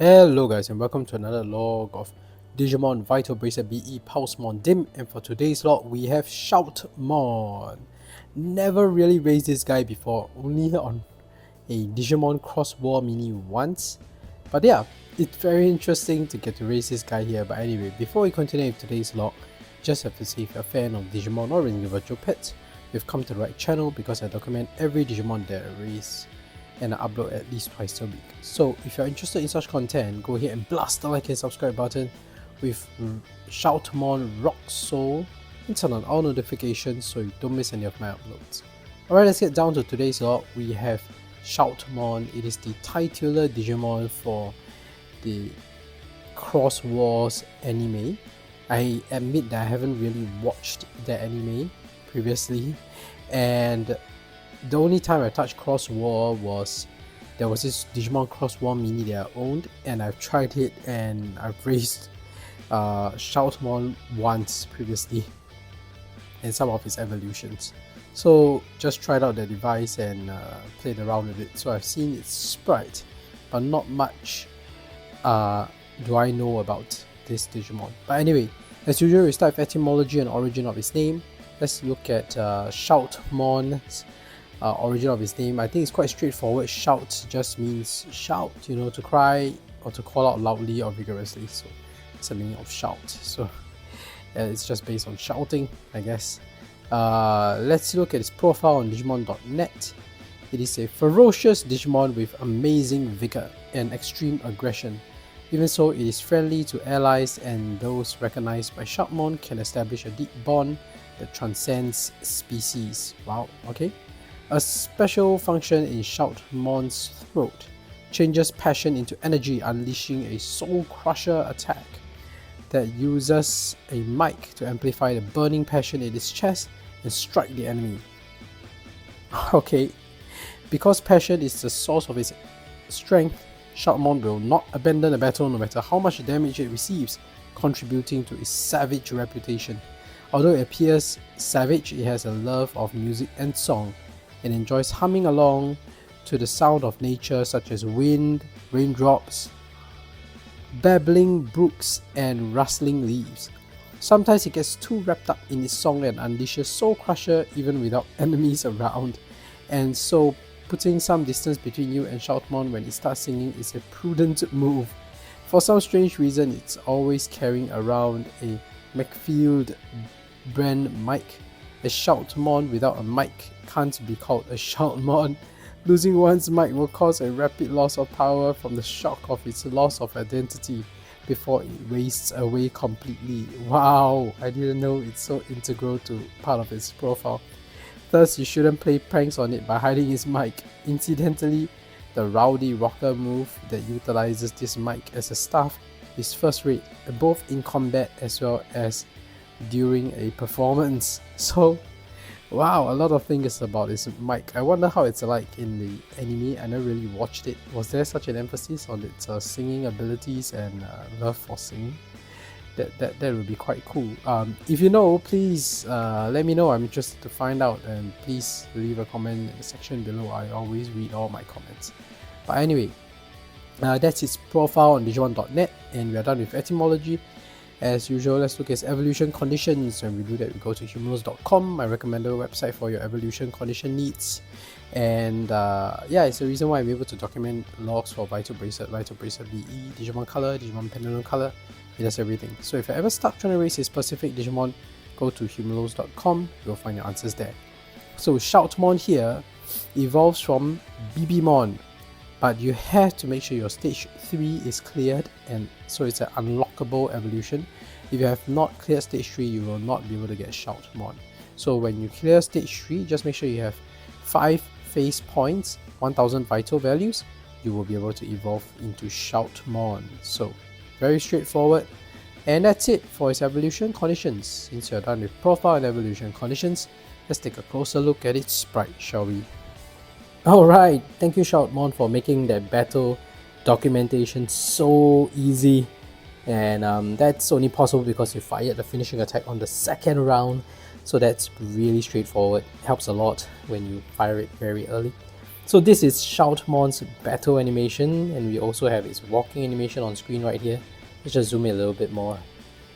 Hello guys and welcome to another log of Digimon Vital Bracelet BE Pulsemon DiM, and for today's log we have Shoutmon. Never really raised this guy before, only on a Digimon Cross War mini once. But yeah, it's very interesting to get to raise this guy here. But anyway, before we continue with today's log, just have to say if you're a fan of Digimon or raising virtual pets, you've come to the right channel because I document every Digimon that I raise and I upload at least twice a week. So if you're interested in such content, go ahead and blast the like and subscribe button with Shoutmon Rock Soul and turn on all notifications so you don't miss any of my uploads. Alright, let's get down to today's log. We have Shoutmon. It is the titular Digimon for the Cross Wars anime. I admit that I haven't really watched that anime previously, and the only time I touched Cross War was there was this Digimon Cross War mini that I owned, and I've tried it and I've raised Shoutmon once previously and some of its evolutions. So just tried out the device and played around with it. So I've seen its sprite, but not much do I know about this Digimon. But anyway, as usual, we start with etymology and origin of its name. Let's look at Shoutmon's origin of his name. I think it's quite straightforward. Shout just means shout, to cry or to call out loudly or vigorously. So it's the meaning of shout. So it's just based on shouting, I guess. Let's look at his profile on Digimon.net. It is a ferocious Digimon with amazing vigor and extreme aggression. Even so, it is friendly to allies, and those recognized by Shoutmon can establish a deep bond that transcends species. Wow, okay. A special function in Shoutmon's throat changes passion into energy, unleashing a soul crusher attack that uses a mic to amplify the burning passion in its chest and strike the enemy. Okay, because passion is the source of its strength, Shoutmon will not abandon the battle no matter how much damage it receives, contributing to its savage reputation. Although it appears savage, it has a love of music and song, and enjoys humming along to the sound of nature such as wind, raindrops, babbling brooks, and rustling leaves. Sometimes it gets too wrapped up in its song and unleashes Soul Crusher even without enemies around, and so putting some distance between you and Shoutmon when it starts singing is a prudent move. For some strange reason, it's always carrying around a McField brand mic. A Shoutmon without a mic can't be called a Shoutmon. Losing one's mic will cause a rapid loss of power from the shock of its loss of identity before it wastes away completely. Wow, I didn't know it's so integral to part of its profile. Thus, you shouldn't play pranks on it by hiding its mic. Incidentally, the rowdy rocker move that utilizes this mic as a staff is first rate, both in combat as well as during a performance. So wow, a lot of things about this mic. I wonder how it's like in the anime. I never really watched it. Was there such an emphasis on its singing abilities and love for singing? That would be quite cool. If you know, please let me know. I'm interested to find out, and please leave a comment in the section below. I always read all my comments. But anyway, that's its profile on Digimon.net, and we are done with etymology. As usual, let's look at its evolution conditions. When we do that, we go to humanoids.com, my recommended website for your evolution condition needs. And yeah, it's the reason why I'm able to document logs for Vital Bracelet BE, Digimon Color, Digimon Pendulum Color. It does everything. So if you're ever stuck trying to raise a specific Digimon, go to humanoids.com, you'll find your answers there. So Shoutmon here evolves from BEMemory, but you have to make sure your stage 3 is cleared, and so it's an unlockable evolution. If you have not cleared stage 3, you will not be able to get Shoutmon. So when you clear stage 3, just make sure you have 5 phase points, 1000 vital values, you will be able to evolve into Shoutmon. So very straightforward, and that's it for its evolution conditions. Since you're done with profile and evolution conditions, let's take a closer look at its sprite, shall we? Alright, thank you Shoutmon for making that battle documentation so easy, and that's only possible because you fired the finishing attack on the second round, so that's really straightforward. It helps a lot when you fire it very early. So this is Shoutmon's battle animation, and we also have its walking animation on screen right here. Let's just zoom in a little bit more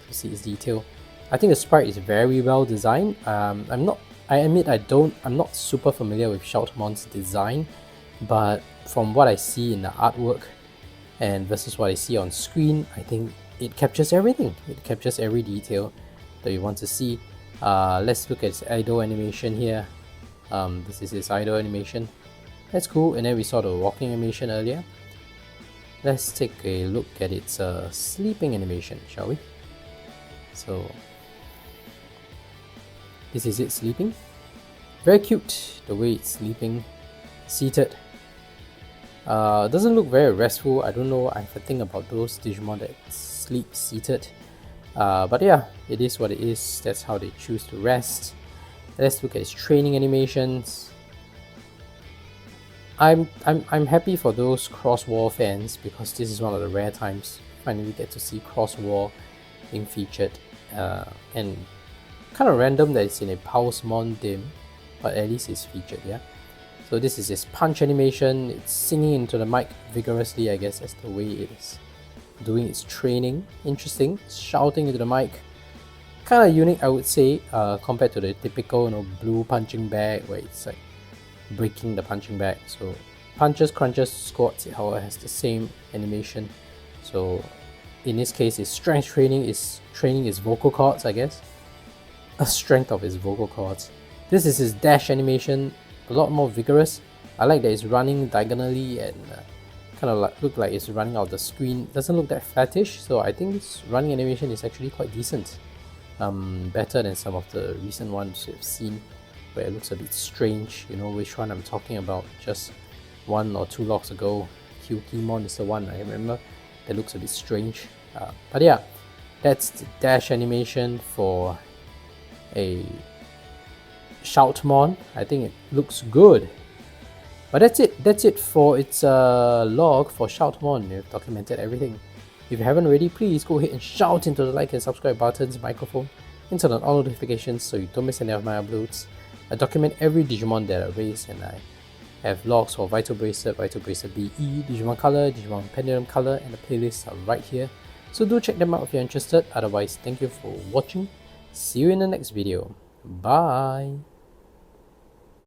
to see its detail. I think the sprite is very well designed. I admit I'm not super familiar with Shoutmon's design, but from what I see in the artwork and versus what I see on screen, I think it captures everything. It captures every detail that you want to see. Let's look at its idle animation here. This is its idle animation. That's cool. And then we saw the walking animation earlier. Let's take a look at its sleeping animation, shall we? So this is it sleeping. Very cute the way it's sleeping, seated. Doesn't look very restful. I don't know if I think about those Digimon that sleep seated. But yeah, it is what it is. That's how they choose to rest. Let's look at its training animations. I'm happy for those cross-war fans because this is one of the rare times finally get to see cross-war being featured. And kind of random that it's in a Pulsemon DiM, but at least it's featured, yeah. So this is its punch animation. It's singing into the mic vigorously, I guess that's the way it is doing its training. Interesting. It's shouting into the mic. Kind of unique, I would say, compared to the typical, blue punching bag where it's like breaking the punching bag. So punches, crunches, squats, however, has the same animation. So in this case, its strength training is training its vocal cords, I guess. A strength of its vocal cords. This is its dash animation, a lot more vigorous. I like that it's running diagonally and kind of look like it's running out the screen. Doesn't look that flattish, so I think its running animation is actually quite decent. Better than some of the recent ones we've seen where it looks a bit strange. You know which one I'm talking about. Just 1 or 2 logs ago, Wikimon is the one I remember that looks a bit strange. But yeah, that's the dash animation for a Shoutmon. I think it looks good. But that's it for its log for Shoutmon. We've documented everything. If you haven't already, please go ahead and shout into the like and subscribe buttons, microphone, and turn on all notifications so you don't miss any of my uploads. I document every Digimon that I raise, and I have logs for Vital Bracelet BE, Digimon Color, Digimon Pendulum Color, and the playlists are right here. So do check them out if you're interested. Otherwise, thank you for watching. See you in the next video. Bye!